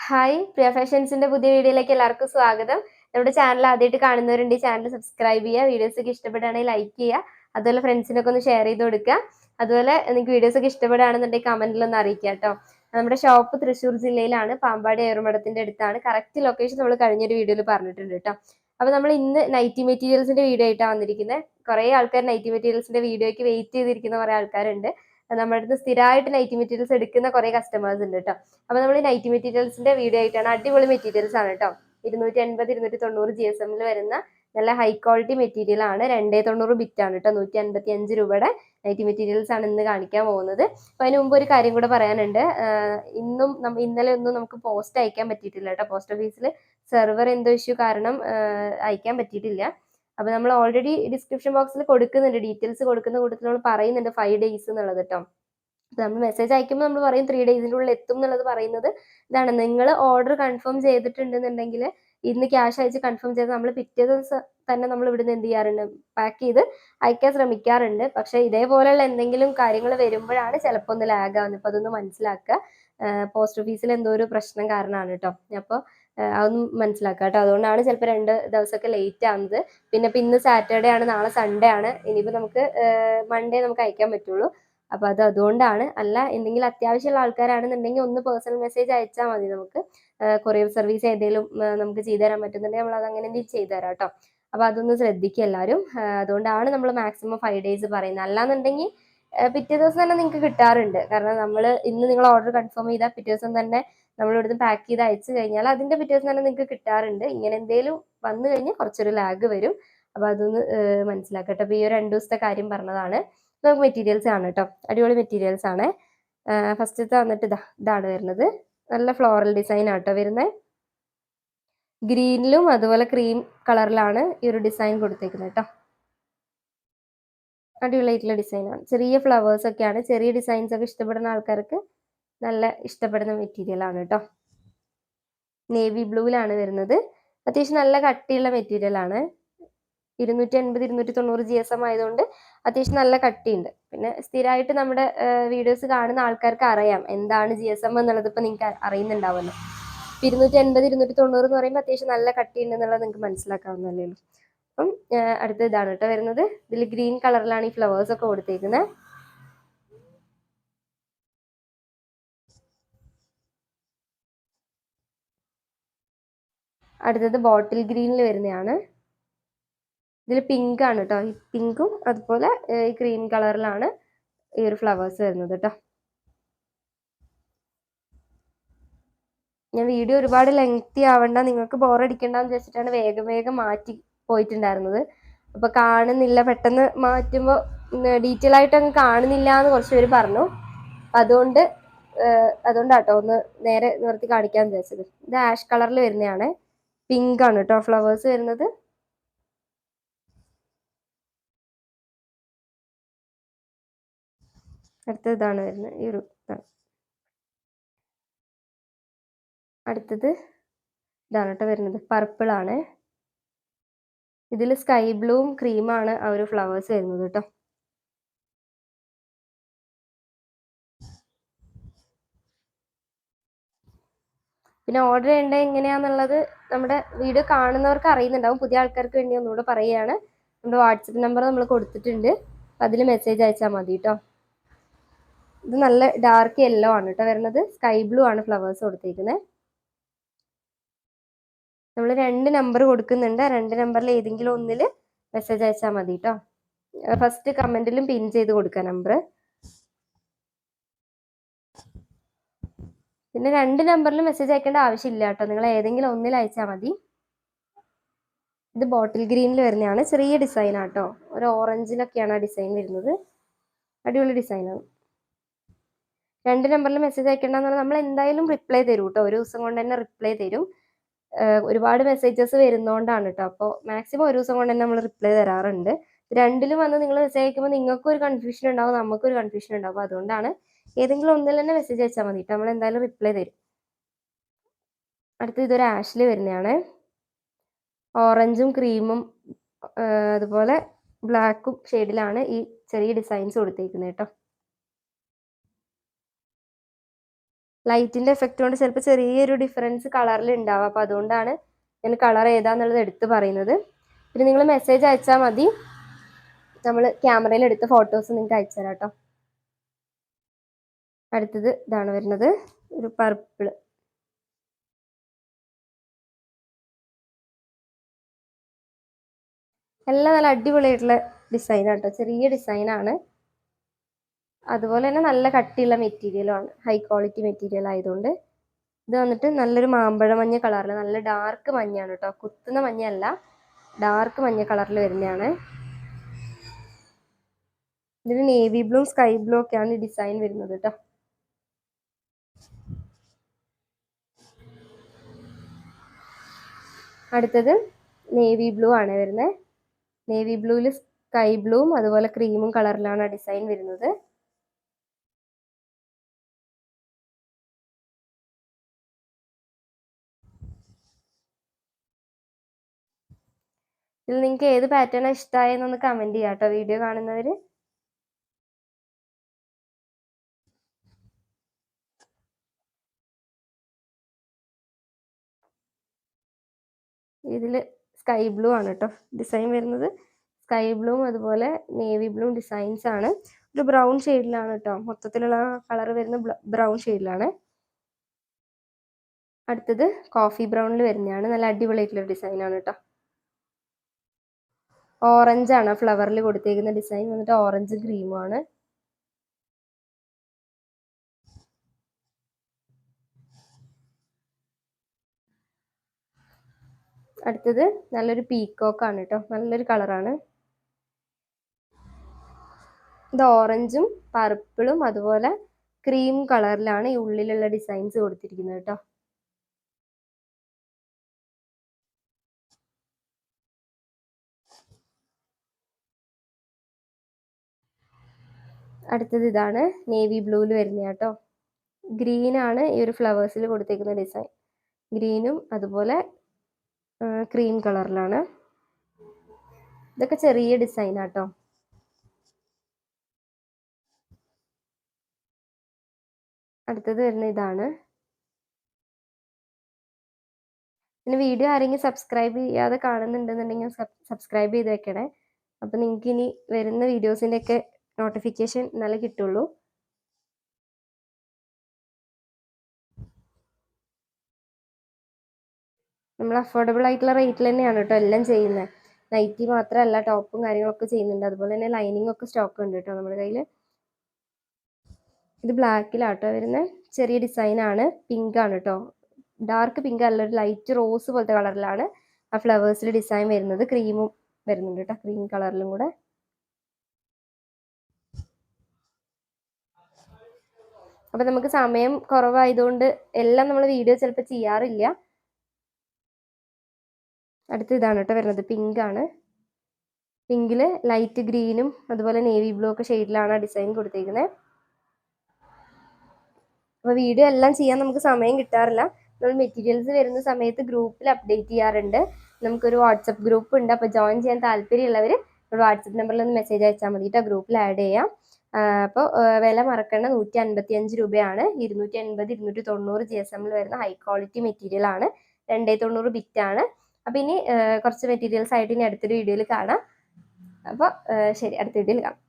Hi പ്രിയ ഫാഷൻസിന്റെ പുതിയ വീഡിയോയിലേക്ക് എല്ലാവർക്കും സ്വാഗതം. നമ്മുടെ ചാനൽ ആദ്യമായിട്ട് കാണുന്നവരുണ്ട് ഈ ചാനൽ സബ്സ്ക്രൈബ് ചെയ്യുക, വീഡിയോസ് ഒക്കെ ഇഷ്ടപ്പെടുകയാണെങ്കിൽ ലൈക്ക് ചെയ്യുക, അതുപോലെ ഫ്രണ്ട്സിനൊക്കെ ഒന്ന് ഷെയർ ചെയ്ത് കൊടുക്കുക. അതുപോലെ നിങ്ങൾക്ക് വീഡിയോസ് ഒക്കെ ഇഷ്ടപ്പെടുകയാണെന്നുണ്ടെങ്കിൽ കമന്റിൽ ഒന്ന് അറിയിക്കുക കേട്ടോ. നമ്മുടെ ഷോപ്പ് തൃശ്ശൂർ ജില്ലയിലാണ്, പാമ്പാടി ഏറുമഠത്തിന്റെ അടുത്താണ്. കറക്റ്റ് ലൊക്കേഷൻ നമ്മൾ കഴിഞ്ഞൊരു വീഡിയോയിൽ പറഞ്ഞിട്ടുണ്ട് കേട്ടോ. അപ്പൊ നമ്മൾ ഇന്ന് നൈറ്റി മെറ്റീരിയൽസിന്റെ വീഡിയോ ആയിട്ടാണ് വന്നിരിക്കുന്നത്. കുറെ ആൾക്കാർ നൈറ്റി മെറ്റീരിയൽസിന്റെ വീഡിയോയ്ക്ക് വെയിറ്റ് ചെയ്തിരിക്കുന്ന കുറെ ആൾക്കാരുണ്ട്. നമ്മുടെ അടുത്ത് സ്ഥിരമായിട്ട് നൈറ്റി മെറ്റീരിയൽസ് എടുക്കുന്ന കുറെ കസ്റ്റമേഴ്സ് ഉണ്ട് കേട്ടോ. അപ്പൊ നമ്മൾ നൈറ്റി മെറ്റീരിയൽസിന്റെ വീഡിയോ ആയിട്ടാണ്. അടിപൊളി മെറ്റീരിയൽസ് ആണ് കേട്ടോ. 250 290 GSM വരുന്ന നല്ല ഹൈ ക്വാളിറ്റി മെറ്റീരിയൽ ആണ്. 290 ബിറ്റ് ആണ് കേട്ടോ. 155 രൂപയുടെ നൈറ്റി മെറ്റീരിയൽസ് ആണ് ഇന്ന് കാണിക്കാൻ പോകുന്നത്. അപ്പൊ അതിന് മുമ്പ് ഒരു കാര്യം കൂടെ പറയാനുണ്ട്. ഇന്നലെ ഒന്നും നമുക്ക് പോസ്റ്റ് അയക്കാൻ പറ്റിയിട്ടില്ല കേട്ടോ. പോസ്റ്റ് ഓഫീസിൽ സെർവർ എന്തോ ഇഷ്യൂ കാരണം അയക്കാൻ പറ്റിയിട്ടില്ല. അപ്പൊ നമ്മൾ ഓൾറെഡി ഡിസ്ക്രിപ്ഷൻ ബോക്സിൽ കൊടുക്കുന്നുണ്ട്, ഡീറ്റെയിൽസ് കൊടുക്കുന്ന കൂട്ടത്തിൽ നമ്മൾ പറയുന്നുണ്ട് 5 days എന്നുള്ളത് കേട്ടോ. നമ്മൾ മെസ്സേജ് അയക്കുമ്പോൾ നമ്മൾ പറയും 3 daysന്റെ ഉള്ളിൽ എത്തും എന്നുള്ളത് പറയുന്നത് ഇതാണ്. നിങ്ങൾ ഓർഡർ കൺഫേം ചെയ്തിട്ടുണ്ടെന്നുണ്ടെങ്കിൽ ഇന്ന് ക്യാഷ് അയച്ച് കൺഫേം ചെയ്ത് നമ്മൾ പിറ്റേ ദിവസം തന്നെ നമ്മൾ ഇവിടുന്ന് എന്ത് ചെയ്യാറുണ്ട്, പാക്ക് ചെയ്ത് അയക്കാൻ ശ്രമിക്കാറുണ്ട്. പക്ഷെ ഇതേപോലെയുള്ള എന്തെങ്കിലും കാര്യങ്ങൾ വരുമ്പോഴാണ് ചിലപ്പോൾ ഒന്ന് ലാഗ് ആവുന്നത്. അപ്പോൾ അതൊന്ന് മനസ്സിലാക്കുക. പോസ്റ്റ് ഓഫീസിൽ എന്തോ ഒരു പ്രശ്നം കാരണമാണ് കേട്ടോ. അപ്പോൾ അതൊന്നും മനസ്സിലാക്കുക കേട്ടോ. അതുകൊണ്ടാണ് ചിലപ്പോൾ 2 ദിവസമൊക്കെ ലേറ്റ് ആവുന്നത്. പിന്നെ ഇപ്പം ഇന്ന് സാറ്റർഡേ ആണ്, നാളെ സൺഡേ ആണ്. ഇനിയിപ്പോൾ നമുക്ക് മൺഡേ നമുക്ക് അയക്കാൻ പറ്റുള്ളൂ. അപ്പൊ അതുകൊണ്ടാണ്. അല്ല എന്തെങ്കിലും അത്യാവശ്യമുള്ള ആൾക്കാരാണെന്നുണ്ടെങ്കിൽ ഒന്ന് പേഴ്സണൽ മെസ്സേജ് അയച്ചാൽ മതി. നമുക്ക് കൊറിയർ സർവീസ് ഏതെങ്കിലും നമുക്ക് ചെയ്തു തരാൻ പറ്റുന്നുണ്ടെങ്കിൽ നമ്മൾ അത് അങ്ങനെ ചെയ്തു തരാം കേട്ടോ. അപ്പൊ അതൊന്ന് ശ്രദ്ധിക്കുക എല്ലാവരും. അതുകൊണ്ടാണ് നമ്മൾ മാക്സിമം 5 days പറയുന്നത്. അല്ലാന്നുണ്ടെങ്കിൽ പിറ്റേ ദിവസം തന്നെ നിങ്ങൾക്ക് കിട്ടാറുണ്ട്. കാരണം നമ്മൾ ഇന്ന് നിങ്ങൾ ഓർഡർ കൺഫേം ചെയ്താൽ പിറ്റേ ദിവസം തന്നെ നമ്മൾ ഇവിടുന്ന് പാക്ക് ചെയ്ത് അയച്ചു കഴിഞ്ഞാൽ അതിന്റെ പിറ്റേ ദിവസം തന്നെ നിങ്ങൾക്ക് കിട്ടാറുണ്ട്. ഇങ്ങനെ എന്തെങ്കിലും വന്നു കഴിഞ്ഞാൽ കുറച്ചൊരു ലാഗ് വരും. അപ്പൊ അതൊന്ന് മനസ്സിലാക്കട്ടെ. അപ്പൊ ഈ ഒരു 2 ദിവസത്തെ കാര്യം പറഞ്ഞതാണ്. നമുക്ക് മെറ്റീരിയൽസ് ആണ് കേട്ടോ. അടിപൊളി മെറ്റീരിയൽസ് ആണ്. ഫസ്റ്റത്തെ വന്നിട്ട് ഇതാണ് വരുന്നത്. നല്ല ഫ്ലോറൽ ഡിസൈൻ ആട്ടോ വരുന്നത്. ഗ്രീനിലും അതുപോലെ ക്രീം കളറിലാണ് ഈ ഒരു ഡിസൈൻ കൊടുത്തേക്കുന്നത് കേട്ടോ. അടിപൊളിയായിട്ടുള്ള ഡിസൈനാണ്. ചെറിയ ഫ്ലവേഴ്സ് ഒക്കെയാണ്. ചെറിയ ഡിസൈൻസ് ഒക്കെ ഇഷ്ടപ്പെടുന്ന ആൾക്കാർക്ക് നല്ല ഇഷ്ടപ്പെടുന്ന മെറ്റീരിയൽ ആണ് കേട്ടോ. നേവി ബ്ലൂവിലാണ് വരുന്നത്. അത്യാവശ്യം നല്ല കട്ടിയുള്ള മെറ്റീരിയൽ ആണ്. 250 290 GSM ആയതുകൊണ്ട് അത്യാവശ്യം നല്ല കട്ടിയുണ്ട്. പിന്നെ സ്ഥിരമായിട്ട് നമ്മുടെ വീഡിയോസ് കാണുന്ന ആൾക്കാർക്ക് അറിയാം എന്താണ് GSM എന്നുള്ളത്. ഇപ്പൊ നിങ്ങൾക്ക് അറിയുന്നുണ്ടാവുമല്ലോ. 250 290 എന്ന് പറയുമ്പോൾ അത്യാവശ്യം നല്ല കട്ടിയുണ്ട് എന്നുള്ളത് നിങ്ങൾക്ക് മനസ്സിലാക്കാവുന്നതല്ലേ ഉള്ളൂ. അപ്പം അടുത്ത ഇതാണ് കേട്ടോ വരുന്നത്. ഇതിൽ ഗ്രീൻ കളറിലാണ് ഈ ഫ്ലവേഴ്സ് ഒക്കെ കൊടുത്തേക്കുന്നത്. അടുത്തത് ബോട്ടിൽ ഗ്രീനിൽ വരുന്നതാണ്. ഇതിൽ പിങ്ക് ആണ് കേട്ടോ. ഈ പിങ്കും അതുപോലെ ഈ ക്രീം കളറിലാണ് ഈ ഒരു ഫ്ലവേഴ്സ് വരുന്നത് കേട്ടോ. ഞാൻ വീഡിയോ ഒരുപാട് ലെങ്തി ആവണ്ട, നിങ്ങൾക്ക് ബോറടിക്കണ്ടെന്ന് വെച്ചിട്ടാണ് വേഗം വേഗം മാറ്റി പോയിട്ടുണ്ടായിരുന്നത്. അപ്പൊ കാണുന്നില്ല, പെട്ടെന്ന് മാറ്റുമ്പോൾ ഡീറ്റെയിൽ ആയിട്ട് അങ്ങ് കാണുന്നില്ല എന്ന് കുറച്ച് പേര് പറഞ്ഞു. അതുകൊണ്ടാട്ടോ ഒന്ന് നേരെ നിർത്തി കാണിക്കാന്ന് വിചാരിച്ചത്. ഇത് ആഷ് കളറിൽ വരുന്നതാണ്. പിങ്ക് ആണ് കേട്ടോ ഫ്ലവേഴ്സ് വരുന്നത്. അടുത്തത് ഇതാണ് വരുന്നത്. ഈ ഒരു ഇതാണ്. അടുത്തത് ഇതാണ് കേട്ടോ വരുന്നത്. പർപ്പിൾ ആണ്. ഇതിൽ സ്കൈ ബ്ലൂവും ക്രീമാണ് ആ ഒരു ഫ്ലവേഴ്സ് വരുന്നത് കേട്ടോ. പിന്നെ ഓർഡർ ചെയ്യേണ്ടത് എങ്ങനെയാന്നുള്ളത് നമ്മുടെ വീഡിയോ കാണുന്നവർക്ക് അറിയുന്നുണ്ടാവും. പുതിയ ആൾക്കാർക്ക് വേണ്ടി ഒന്നുകൂടെ പറയുകയാണ്. നമ്മുടെ വാട്സപ്പ് നമ്പർ നമ്മൾ കൊടുത്തിട്ടുണ്ട്. അതിൽ മെസ്സേജ് അയച്ചാൽ മതി കേട്ടോ. ഇത് നല്ല ഡാർക്ക് യെല്ലോ ആണ് കേട്ടോ വരുന്നത്. സ്കൈ ബ്ലൂ ആണ് ഫ്ലവേഴ്സ് കൊടുത്തേക്കുന്നത്. നമ്മൾ 2 നമ്പർ കൊടുക്കുന്നുണ്ട്. 2 നമ്പറിൽ ഏതെങ്കിലും ഒന്നിൽ മെസ്സേജ് അയച്ചാൽ മതി കേട്ടോ. ഫസ്റ്റ് കമന്റിലും പിൻ ചെയ്ത് കൊടുക്കുക നമ്പർ. പിന്നെ 2 നമ്പറിൽ മെസ്സേജ് അയക്കേണ്ട ആവശ്യമില്ല കേട്ടോ. നിങ്ങൾ ഏതെങ്കിലും ഒന്നിൽ അയച്ചാൽ മതി. ഇത് ബോട്ടിൽ ഗ്രീനിൽ വരുന്നതാണ്. ചെറിയ ഡിസൈൻ ആട്ടോ. ഒരു ഓറഞ്ചിലൊക്കെയാണ് ആ ഡിസൈൻ വരുന്നത്. അടിപൊളി ഡിസൈനാണ്. 2 നമ്പറിൽ മെസ്സേജ് അയക്കേണ്ടെന്ന് പറഞ്ഞാൽ നമ്മൾ എന്തായാലും റിപ്ലൈ തരും കേട്ടോ. ഒരു ദിവസം കൊണ്ട് തന്നെ റിപ്ലൈ തരും. ഒരുപാട് മെസ്സേജസ് വരുന്നോണ്ടാണ് കേട്ടോ. അപ്പോൾ മാക്സിമം ഒരു ദിവസം കൊണ്ട് തന്നെ നമ്മൾ റിപ്ലൈ തരാറുണ്ട്. 2ലും വന്ന് നിങ്ങൾ മെസ്സേജ് അയക്കുമ്പോൾ നിങ്ങൾക്കും ഒരു കൺഫ്യൂഷൻ ഉണ്ടാവും, നമുക്കൊരു കൺഫ്യൂഷൻ ഉണ്ടാവും. അതുകൊണ്ടാണ് ഏതെങ്കിലും ഒന്നിൽ തന്നെ മെസ്സേജ് അയച്ചാൽ മതി. നമ്മൾ എന്തായാലും റിപ്ലൈ തരും. അടുത്ത ഇതൊരു ആഷിൽ വരുന്നതാണ്. ഓറഞ്ചും ക്രീമും അതുപോലെ ബ്ലാക്കും ഷെയ്ഡിലാണ് ഈ ചെറിയ ഡിസൈൻസ് കൊടുത്തേക്കുന്നത് കേട്ടോ. ലൈറ്റിന്റെ എഫക്റ്റ് കൊണ്ട് ചിലപ്പോൾ ചെറിയൊരു ഡിഫറൻസ് കളറിൽ ഉണ്ടാവും. അപ്പോൾ അതുകൊണ്ടാണ് ഞാൻ കളർ ഏതാന്നുള്ളത് എടുത്ത് പറയുന്നത്. പിന്നെ നിങ്ങൾ മെസ്സേജ് അയച്ചാൽ മതി, നമ്മൾ ക്യാമറയിൽ എടുത്ത ഫോട്ടോസ് നിങ്ങൾക്ക് അയച്ചു തരാം കേട്ടോ. അടുത്തത് ഇതാണ് വരുന്നത്, ഒരു പർപ്പിൾ. എല്ലാം നല്ല അടിപൊളിയായിട്ടുള്ള ഡിസൈനാണ് കേട്ടോ, ചെറിയ ഡിസൈനാണ്. അതുപോലെ തന്നെ നല്ല കട്ടിയുള്ള മെറ്റീരിയലാണ്, ഹൈ ക്വാളിറ്റി മെറ്റീരിയൽ ആയതുകൊണ്ട്. ഇത് വന്നിട്ട് നല്ലൊരു മാമ്പഴ മഞ്ഞ കളറിൽ, നല്ല ഡാർക്ക് മഞ്ഞാണ് കേട്ടോ, കുത്തുന്ന മഞ്ഞല്ല, ഡാർക്ക് മഞ്ഞ കളറിൽ വരുന്നതാണ്. ഇതിന് നേവി ബ്ലൂ സ്കൈ ബ്ലൂ ഒക്കെയാണ് ഡിസൈൻ വരുന്നത് കേട്ടോ. അടുത്തത് നേവി ബ്ലൂ ആണ് വരുന്നത്. നേവി ബ്ലൂവിൽ സ്കൈ ബ്ലൂവും അതുപോലെ ക്രീമും കളറിലാണ് ഡിസൈൻ വരുന്നത്. ഇതിൽ നിങ്ങൾക്ക് ഏത് പാറ്റേൺ ഇഷ്ടമായെന്നൊന്ന് കമന്റ് ചെയ്യാം കേട്ടോ, വീഡിയോ കാണുന്നവർ. ഇതിൽ സ്കൈ ബ്ലൂ ആണ് കേട്ടോ ഡിസൈൻ വരുന്നത്. സ്കൈ ബ്ലൂവും അതുപോലെ നേവി ബ്ലൂ ഡിസൈൻസ് ആണ്. ഒരു ബ്രൗൺ ഷെയ്ഡിലാണ് കേട്ടോ, മൊത്തത്തിലുള്ള കളർ വരുന്ന ബ്രൗൺ ഷെയ്ഡിലാണ്. അടുത്തത് കോഫി ബ്രൗണിൽ വരുന്നതാണ്, നല്ല അടിപൊളിയായിട്ടുള്ള ഡിസൈനാണ് കേട്ടോ. ഓറഞ്ച് ആണ് ഫ്ലവറിൽ കൊടുത്തേക്കുന്ന ഡിസൈൻ വന്നിട്ട്, ഓറഞ്ച് ക്രീമും ആണ്. അടുത്തത് നല്ലൊരു പീക്കോക്ക് ആണ് കേട്ടോ, നല്ലൊരു കളറാണ്. ഇത് ഓറഞ്ചും പർപ്പിളും അതുപോലെ ക്രീം കളറിലാണ് ഈ ഉള്ളിലുള്ള ഡിസൈൻസ് കൊടുത്തിരിക്കുന്നത് കേട്ടോ. അടുത്തത് ഇതാണ് നേവി ബ്ലൂവിൽ വരുന്ന കേട്ടോ. ഗ്രീൻ ആണ് ഈ ഒരു ഫ്ലവേഴ്സിൽ കൊടുത്തേക്കുന്ന ഡിസൈൻ, ഗ്രീനും അതുപോലെ ക്രീം കളറിലാണ്. ഇതൊക്കെ ചെറിയ ഡിസൈൻ ആട്ടോ. അടുത്തത് വരുന്ന ഇതാണ്. പിന്നെ വീഡിയോ ആരെങ്കിലും സബ്സ്ക്രൈബ് ചെയ്യാതെ കാണുന്നുണ്ടെന്നുണ്ടെങ്കിൽ സബ്സ്ക്രൈബ് ചെയ്ത് വെക്കണേ. അപ്പം നിങ്ങൾക്ക് ഇനി വരുന്ന വീഡിയോസിൻ്റെ ഒക്കെ നോട്ടിഫിക്കേഷൻ നല്ല കിട്ടുള്ളൂ. നമ്മൾ അഫോർഡബിൾ ആയിട്ടുള്ള റേറ്റിൽ തന്നെയാണ് കേട്ടോ എല്ലാം ചെയ്യുന്നത്. നൈറ്റി മാത്രമല്ല, ടോപ്പും കാര്യങ്ങളൊക്കെ ചെയ്യുന്നുണ്ട്. അതുപോലെ തന്നെ ലൈനിങ് ഒക്കെ സ്റ്റോക്ക് ഉണ്ട് കേട്ടോ നമ്മുടെ കയ്യിൽ. ഇത് ബ്ലാക്കിലാട്ടോ വരുന്നത്, ചെറിയ ഡിസൈനാണ്, പിങ്ക് ആണ് കേട്ടോ, ഡാർക്ക് പിങ്ക് അല്ല, ഒരു ലൈറ്റ് റോസ് പോലത്തെ കളറിലാണ് ആ ഫ്ലവേഴ്സിൽ ഡിസൈൻ വരുന്നത്. ക്രീമും വരുന്നുണ്ട് കേട്ടോ, ക്രീം കളറിലും കൂടെ. അപ്പം നമുക്ക് സമയം കുറവായതുകൊണ്ട് എല്ലാം നമ്മൾ വീഡിയോ ചിലപ്പോൾ ചെയ്യാറില്ല. അടുത്ത ഇതാണ് കേട്ടോ വരുന്നത്, പിങ്ക് ആണ്. പിങ്കിൽ ലൈറ്റ് ഗ്രീനും അതുപോലെ നേവി ബ്ലൂ ഒക്കെ ഷെയ്ഡിലാണ് ഡിസൈൻ കൊടുത്തേക്കുന്നത്. അപ്പോൾ വീഡിയോ എല്ലാം ചെയ്യാൻ നമുക്ക് സമയം കിട്ടാറില്ല. നമ്മൾ മെറ്റീരിയൽസ് വരുന്ന സമയത്ത് ഗ്രൂപ്പിൽ അപ്ഡേറ്റ് ചെയ്യാറുണ്ട്. നമുക്കൊരു വാട്സപ്പ് ഗ്രൂപ്പ് ഉണ്ട്, അപ്പോൾ ജോയിൻ ചെയ്യാൻ താല്പര്യമുള്ളവർ വാട്സപ്പ് നമ്പറിൽ ഒന്ന് മെസ്സേജ് അയച്ചാൽ മതിയിട്ട് ആ ഗ്രൂപ്പിൽ ആഡ് ചെയ്യാം. അപ്പോൾ വില മറക്കേണ്ട 155 രൂപയാണ്. 280, 290 GSM വരുന്ന ഹൈ ക്വാളിറ്റി മെറ്റീരിയൽ ആണ്. 290 ബിറ്റാണ്. അപ്പോൾ ഇനി കുറച്ച് മെറ്റീരിയൽസ് ആയിട്ട് ഇനി അടുത്തൊരു വീഡിയോയിൽ കാണാം. അപ്പോൾ ശരി, അടുത്ത വീഡിയോയിൽ കാണാം.